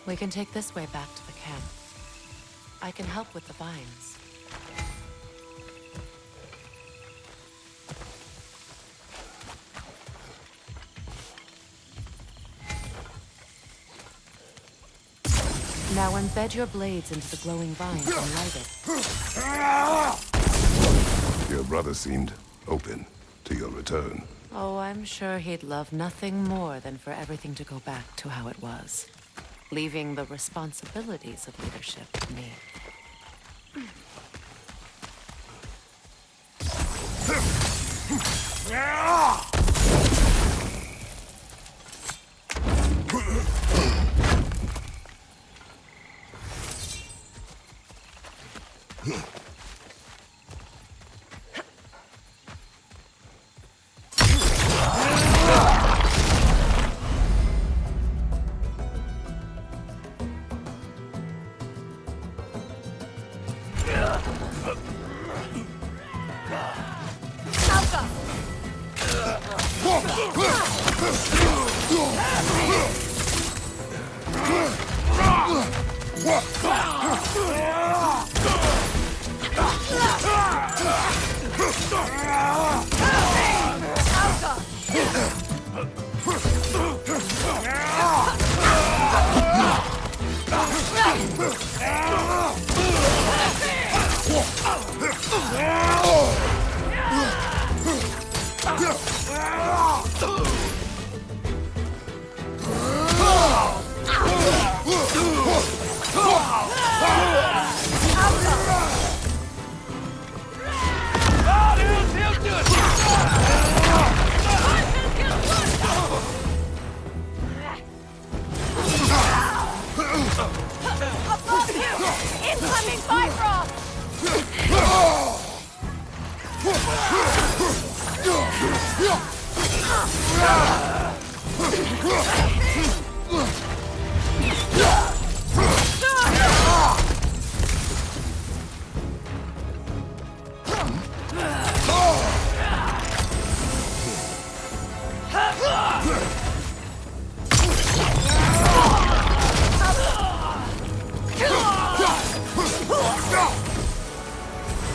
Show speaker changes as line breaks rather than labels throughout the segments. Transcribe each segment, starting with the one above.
We can take this way back to the camp. I can help with the vines. Now embed your blades into the glowing vines and light it.
Your brother seemed open to your return.
Oh, I'm sure he'd love nothing more than for everything to go back to how it was, leaving the responsibilities of leadership to me.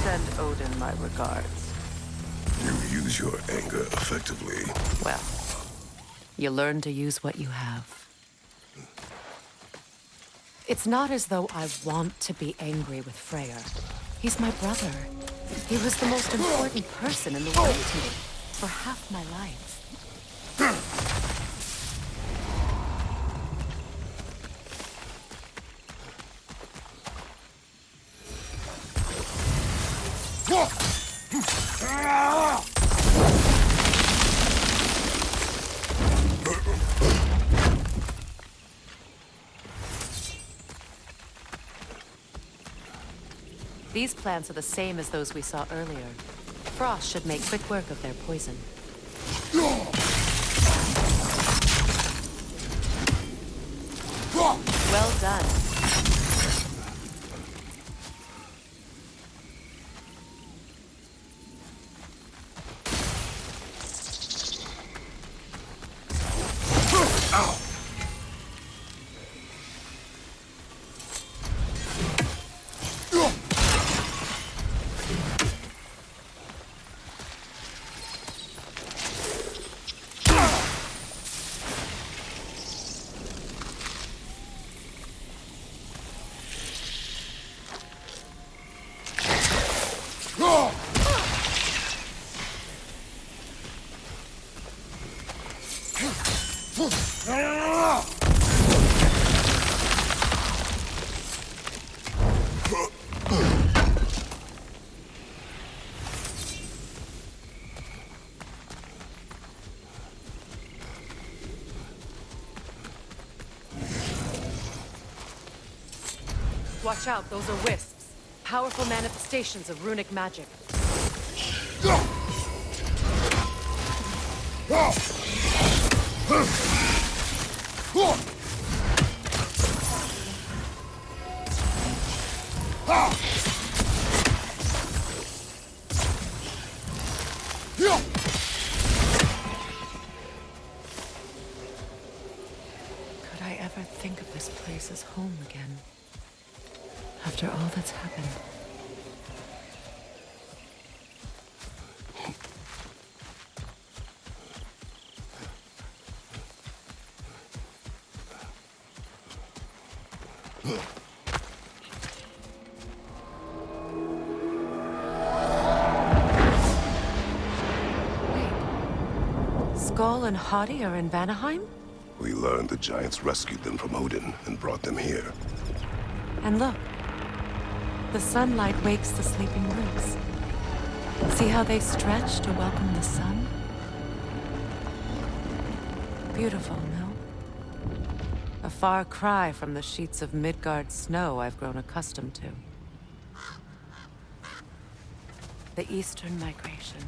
Send Odin my regards.
You use your anger effectively.
Well, you learn to use what you have. It's not as though I want to be angry with Freyr. He's my brother. He was the most important person in the world to me for half my life. These plants are the same as those we saw earlier. Frost should make quick work of their poison. Well done. Watch out, those are wisps. Powerful manifestations of runic magic. Could I ever think of this place place is home again. After all that's happened. Skull and Hati are in Vanaheim?
We learned the giants rescued them from Odin and brought them here.
And look. The sunlight wakes the sleeping roots. See how they stretch to welcome the sun? Beautiful, no? A far cry from the sheets of Midgard snow I've grown accustomed to. The Eastern Migration.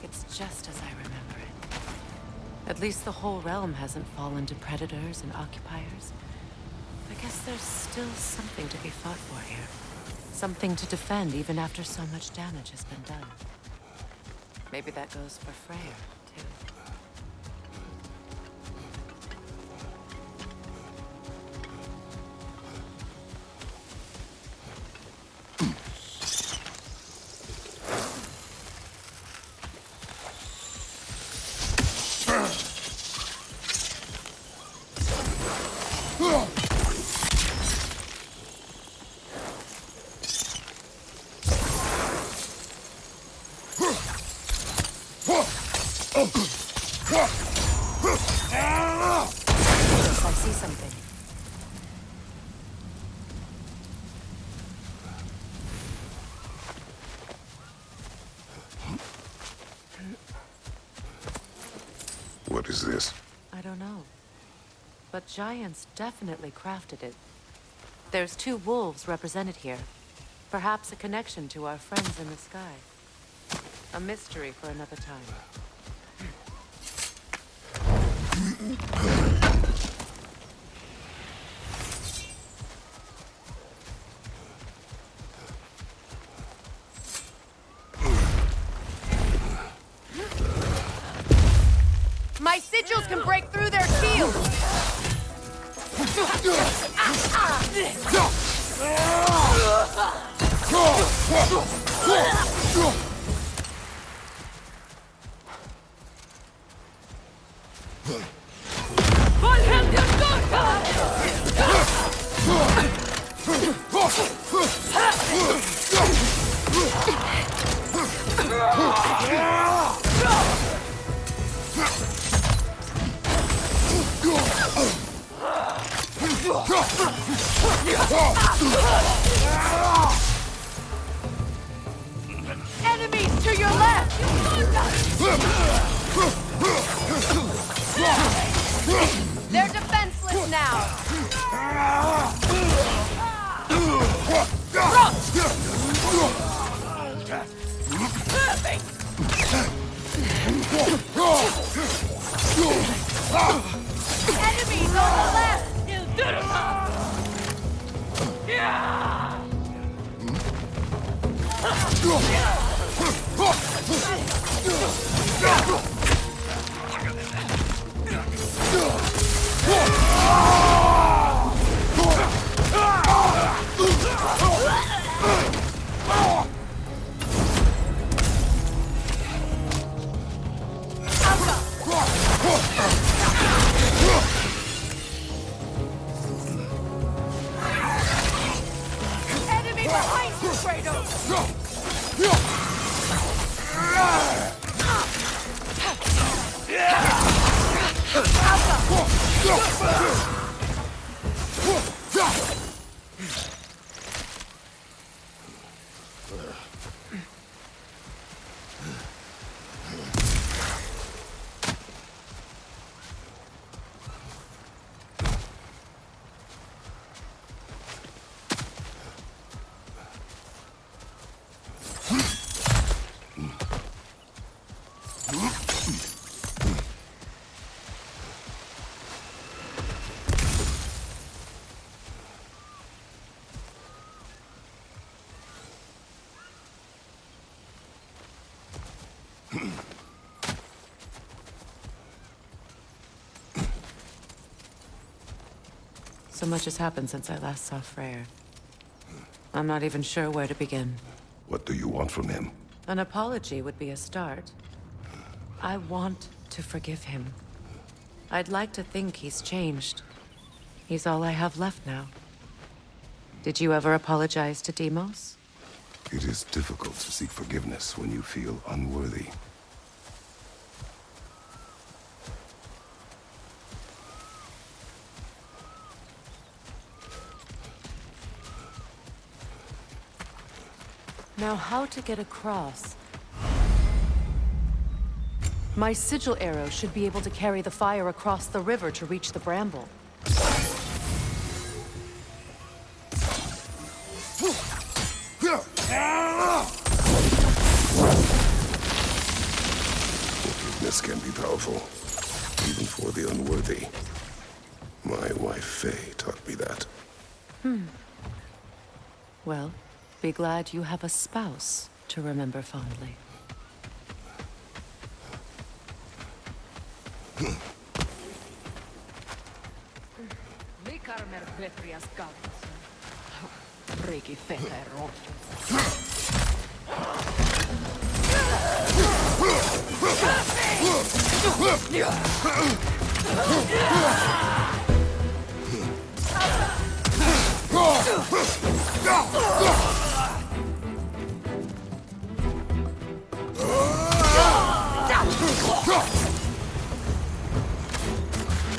It's just as I remember it. At least the whole realm hasn't fallen to predators and occupiers. I guess there's still something to be fought for here. Something to defend even after so much damage has been done. Maybe that goes for Freyr, too. I see something.
What is this?
I don't know. But giants definitely crafted it. There's 2 wolves represented here. Perhaps a connection to our friends in the sky. A mystery for another time. My sigils can break through their shields! Enemies to your left! They're defenseless now! Enemies on the left! Enemy behind you, Kratos! So much has happened since I last saw Freyr. I'm not even sure where to begin.
What do you want from him?
An apology would be a start. I want to forgive him. I'd like to think he's changed. He's all I have left now. Did you ever apologize to Deimos?
It is difficult to seek forgiveness when you feel unworthy.
Now, how to get across? My sigil arrow should be able to carry the fire across the river to reach the bramble.
Forgiveness can be powerful, even for the unworthy. My wife Faye taught me that.
Well, be glad you have a spouse to remember fondly.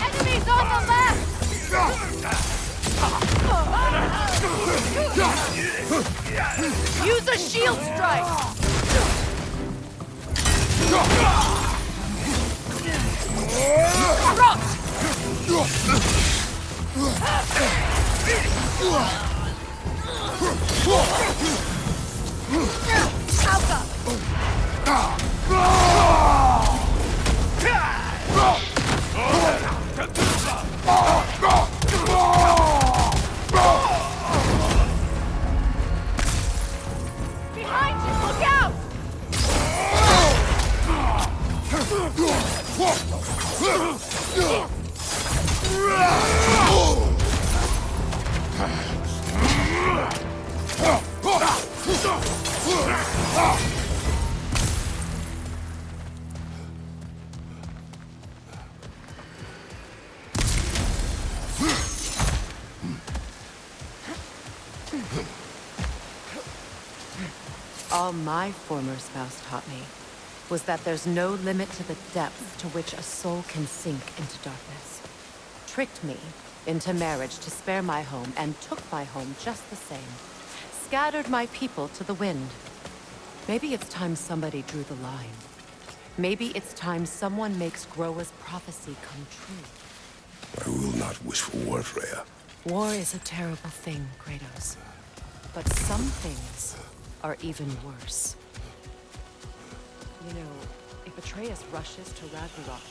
Enemies on the left! Use a shield strike! Behind you, look out!
All my former spouse taught me was that there's no limit to the depth to which a soul can sink into darkness. Tricked me into marriage to spare my home and took my home just the same. Scattered my people to the wind. Maybe it's time somebody drew the line. Maybe it's time someone makes Groa's prophecy come true.
I will not wish for war, Freya.
War is a terrible thing, Kratos. But some things are even worse. You know, if Atreus rushes to Ragnarok,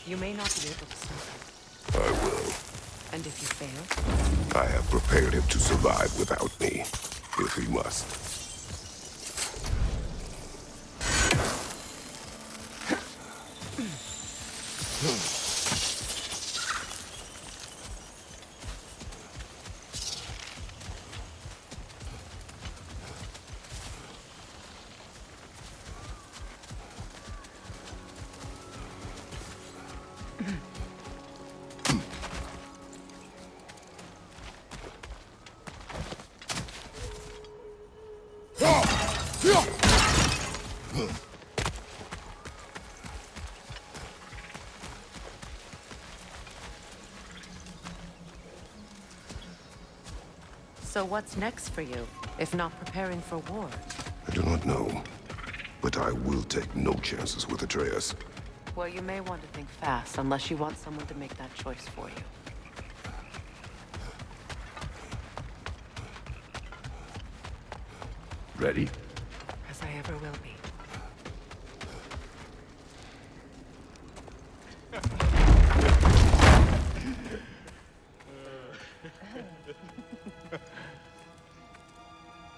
you may not be able to stop him.
I will.
And if you fail?
I have prepared him to survive without me, if he must.
So what's next for you, if not preparing for war?
I do not know, but I will take no chances with Atreus.
Well, you may want to think fast, unless you want someone to make that choice for you.
Ready?
As I ever will be.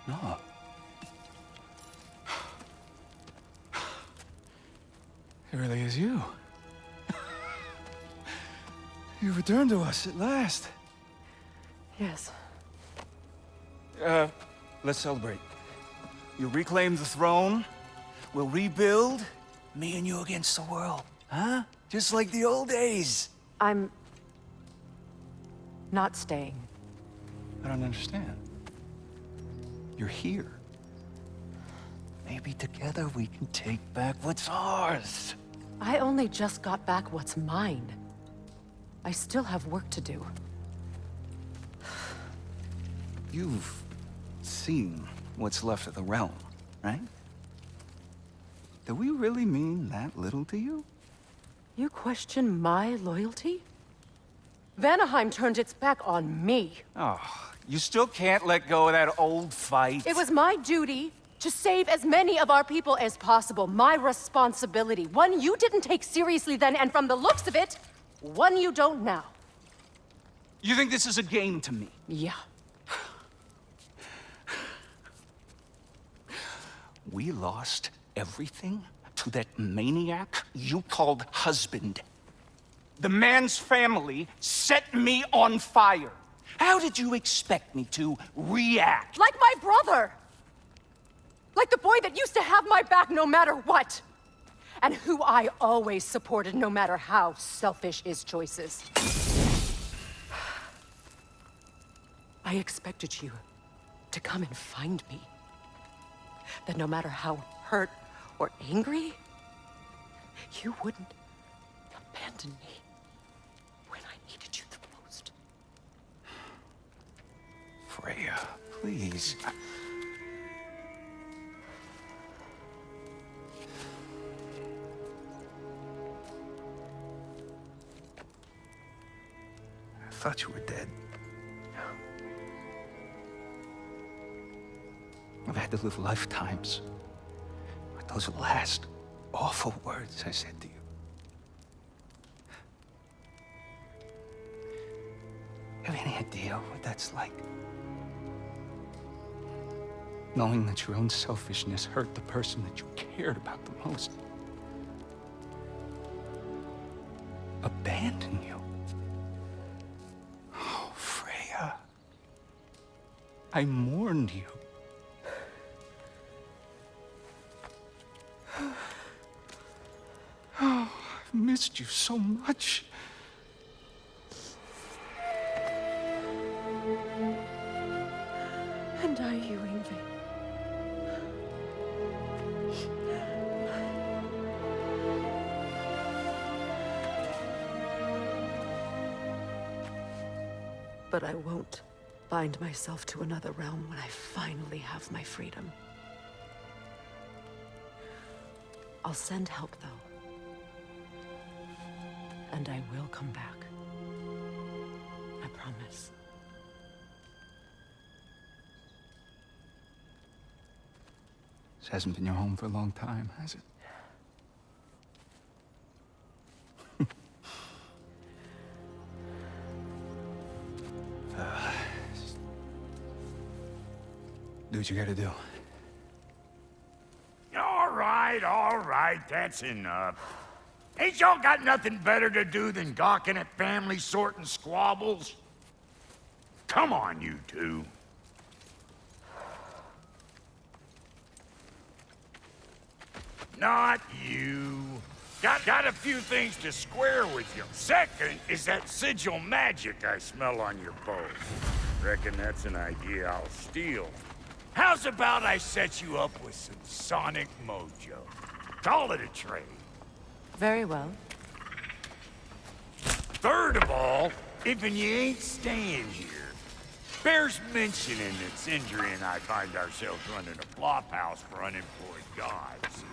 No. It really is you. You returned to us at last.
Yes.
Let's celebrate. You reclaim the throne, we'll rebuild, me and you against the world. Huh? Just like the old days.
I'm... not staying.
I don't understand. You're here. Maybe together we can take back what's ours.
I only just got back what's mine. I still have work to do.
You've seen what's left of the realm, right? Do we really mean that little to you?
You question my loyalty? Vanaheim turned its back on me.
Oh, you still can't let go of that old fight.
It was my duty to save as many of our people as possible. My responsibility. One you didn't take seriously then, and from the looks of it, one you don't now.
You think this is a game to me?
Yeah.
We lost everything to that maniac you called husband. The man's family set me on fire. How did you expect me to react?
Like my brother! Like the boy that used to have my back no matter what! And who I always supported no matter how selfish his choices. I expected you to come and find me. That no matter how hurt or angry, you wouldn't abandon me when I needed you the most.
Freya, please. I thought you were dead. I've had to live lifetimes with those last awful words I said to you. Have any idea what that's like? Knowing that your own selfishness hurt the person that you cared about the most. Abandon you. Oh, Freya. I mourned you. Oh, I've missed you so much.
And are you, Ingrid? But I won't bind myself to another realm when I finally have my freedom. I'll send help, though. And I will come back. I promise.
This hasn't been your home for a long time, has it? Do what you gotta do.
All right, that's enough. Ain't y'all got nothing better to do than gawking at family sorting squabbles? Come on, you two. Not you. Got a few things to square with you. Second is that sigil magic I smell on your bow. Reckon that's an idea I'll steal. How's about I set you up with some sonic mojo? Call it a trade.
Very well.
Third of all, if you ain't staying here, bears mentioning that Sindri and I find ourselves running a flop house for unemployed gods.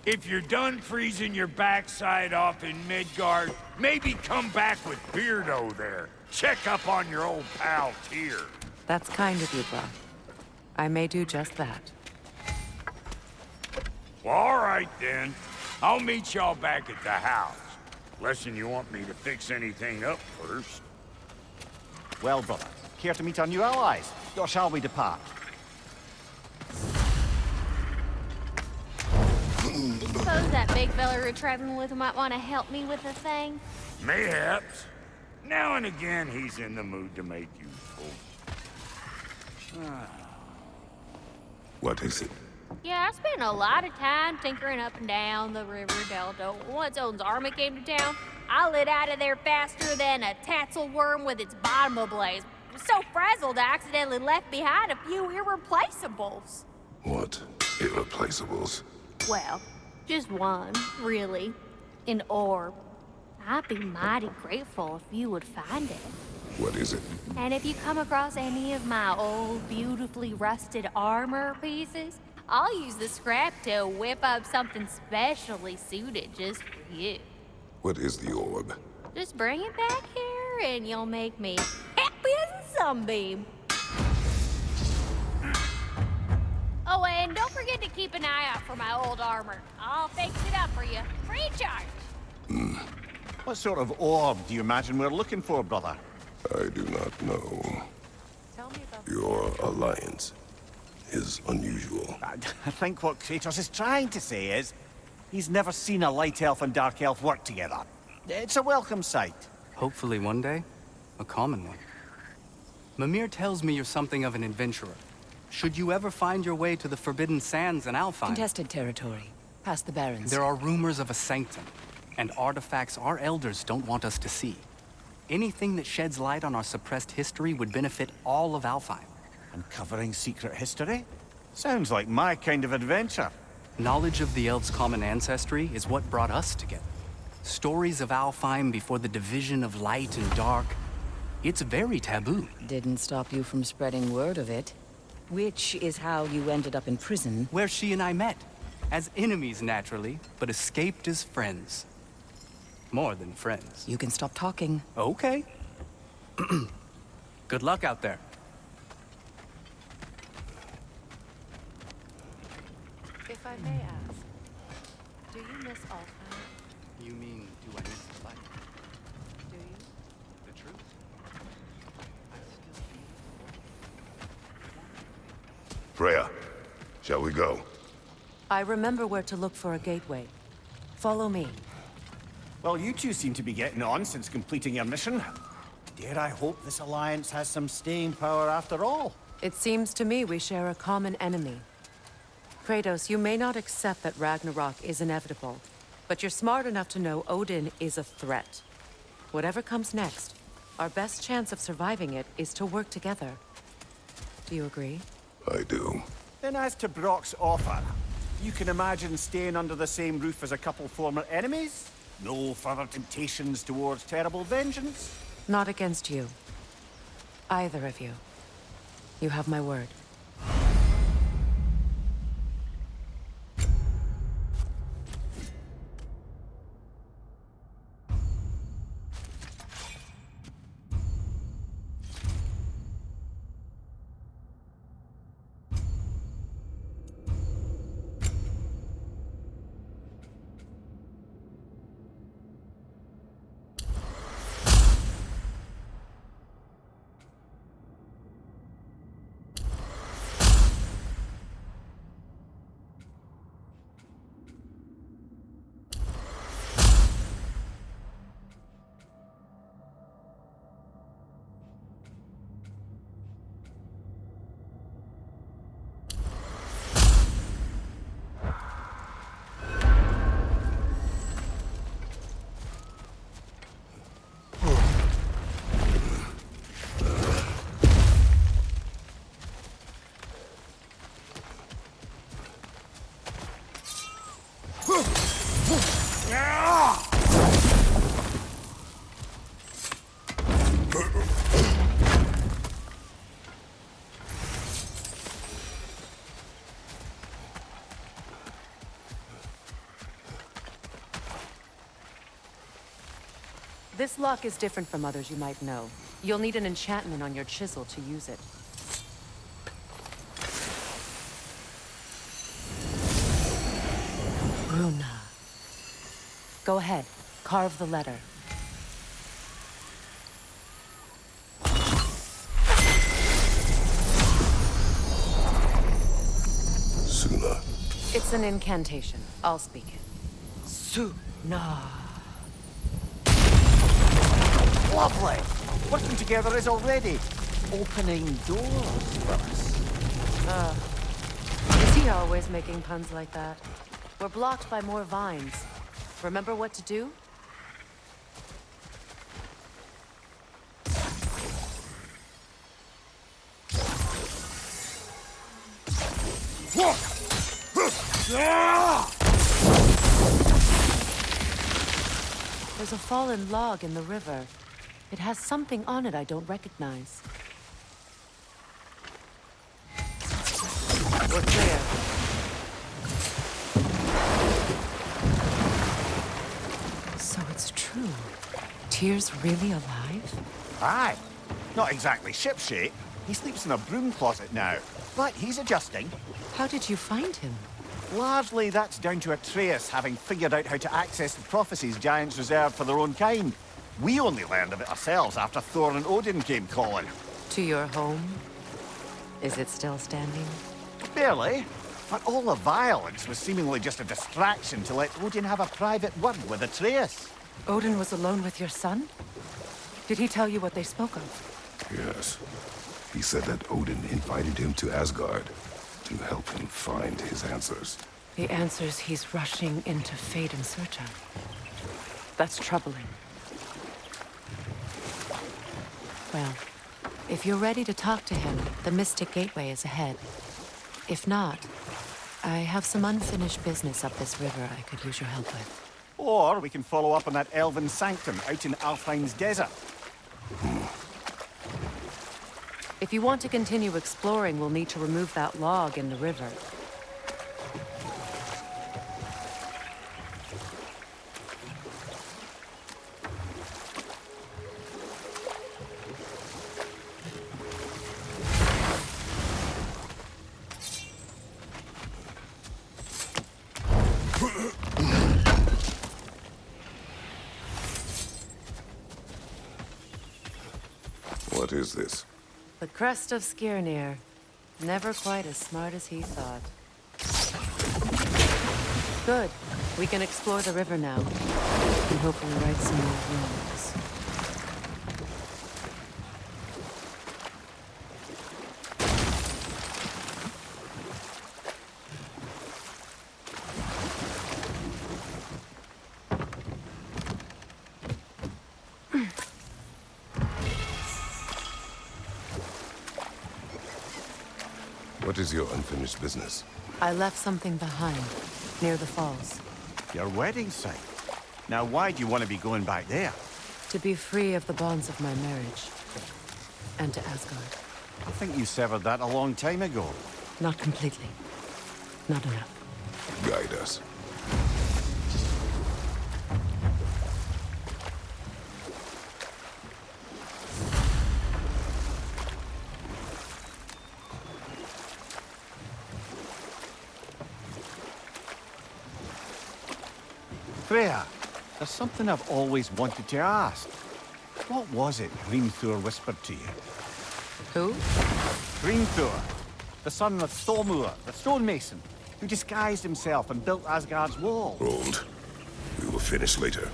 If you're done freezing your backside off in Midgard, maybe come back with Beardo there. Check up on your old pal Tyr.
That's kind of you, Buff. I may do just that.
Well, all right then. I'll meet y'all back at the house. Unless you want me to fix anything up first.
Well, brother, care to meet our new allies? Or shall we depart?
Suppose that big fella we're traveling with might want to help me with a thing?
Mayhaps. Now and again, he's in the mood to make useful.
What is it?
Yeah, I spent a lot of time tinkering up and down the river delta. Once Odin's army came to town, I lit out of there faster than a tassel worm with its bottom ablaze. I was so frazzled I accidentally left behind a few irreplaceables.
What irreplaceables?
Well, just one, really. An orb. I'd be mighty grateful if you would find it.
What is it?
And if you come across any of my old, beautifully rusted armor pieces, I'll use the scrap to whip up something specially suited just for you.
What is the orb?
Just bring it back here and you'll make me happy as a sunbeam. Oh, and don't forget to keep an eye out for my old armor. I'll fix it up for you, free of charge.
What sort of orb do you imagine we're looking for, brother?
I do not know.
Tell me about
Your alliance is unusual.
I think what Kratos is trying to say is, he's never seen a light elf and dark elf work together. It's a welcome sight.
Hopefully one day, a common one. Mimir tells me you're something of an adventurer. Should you ever find your way to the Forbidden Sands in Alfheim,
contested territory, past the Barrens.
there are rumors of a sanctum, and artifacts our elders don't want us to see. Anything that sheds light on our suppressed history would benefit all of Alfheim.
Uncovering secret history? Sounds like my kind of adventure.
Knowledge of the elves' common ancestry is what brought us together. Stories of Alfheim before the division of light and dark. It's very taboo.
Didn't stop you from spreading word of it. Which is how you ended up in prison.
Where she and I met. As enemies, naturally, but escaped as friends. More than friends.
You can stop talking.
Okay. Good luck out there.
If I may ask, do you miss Alfheim?
You mean, do I miss the light?
Do you?
The truth?
Freya, shall we go?
I remember where to look for a gateway. Follow me.
Well, you two seem to be getting on since completing your mission. Dare I hope this alliance has some staying power after all?
It seems to me we share a common enemy. Kratos, you may not accept that Ragnarok is inevitable, but you're smart enough to know Odin is a threat. Whatever comes next, our best chance of surviving it is to work together. Do you agree?
I do.
Then as to Brock's offer, you can imagine staying under the same roof as a couple former enemies? No further temptations towards terrible vengeance?
Not against you. Either of you. You have my word. This lock is different from others you might know. You'll need an enchantment on your chisel to use it. Bruna. Go ahead, carve the letter.
Suna.
It's an incantation. I'll speak it. Suna.
Lovely! Working together is already opening doors for us.
Is he always making puns like that? We're blocked by more vines. Remember what to do? There's a fallen log in the river. It has something on it I don't recognize. We're clear. So it's true. Tyr's really alive?
Aye. Not exactly shipshape. He sleeps in a broom closet now. But he's adjusting.
How did you find him?
Largely, that's down to Atreus having figured out how to access the prophecies giants reserved for their own kind. We only learned of it ourselves after Thor and Odin came calling.
To your home? Is it still standing?
Barely. But all the violence was seemingly just a distraction to let Odin have a private word with Atreus.
Odin was alone with your son? Did he tell you what they spoke of?
Yes. He said that Odin invited him to Asgard to help him find his answers.
The answers he's rushing into fate in search of. That's troubling. Well, if you're ready to talk to him, the Mystic Gateway is ahead. If not, I have some unfinished business up this river I could use your help with.
Or we can follow up on that elven sanctum out in Alfheim's desert.
If you want to continue exploring, we'll need to remove that log in the river.
What is this?
The crest of Skirnir. Never quite as smart as he thought. Good. We can explore the river now. And hopefully right some more runes.
What is your unfinished business?
I left something behind, near the falls.
Your wedding site. Now, why do you want to be going back there?
To be free of the bonds of my marriage. And to Asgard.
I think you severed that a long time ago.
Not completely. Not enough.
Guide us.
Freya, there's something I've always wanted to ask. What was it Hrimthur whispered to you?
Who?
Hrimthur, the son of Thormur, the stonemason, who disguised himself and built Asgard's wall.
Hold. We will finish later.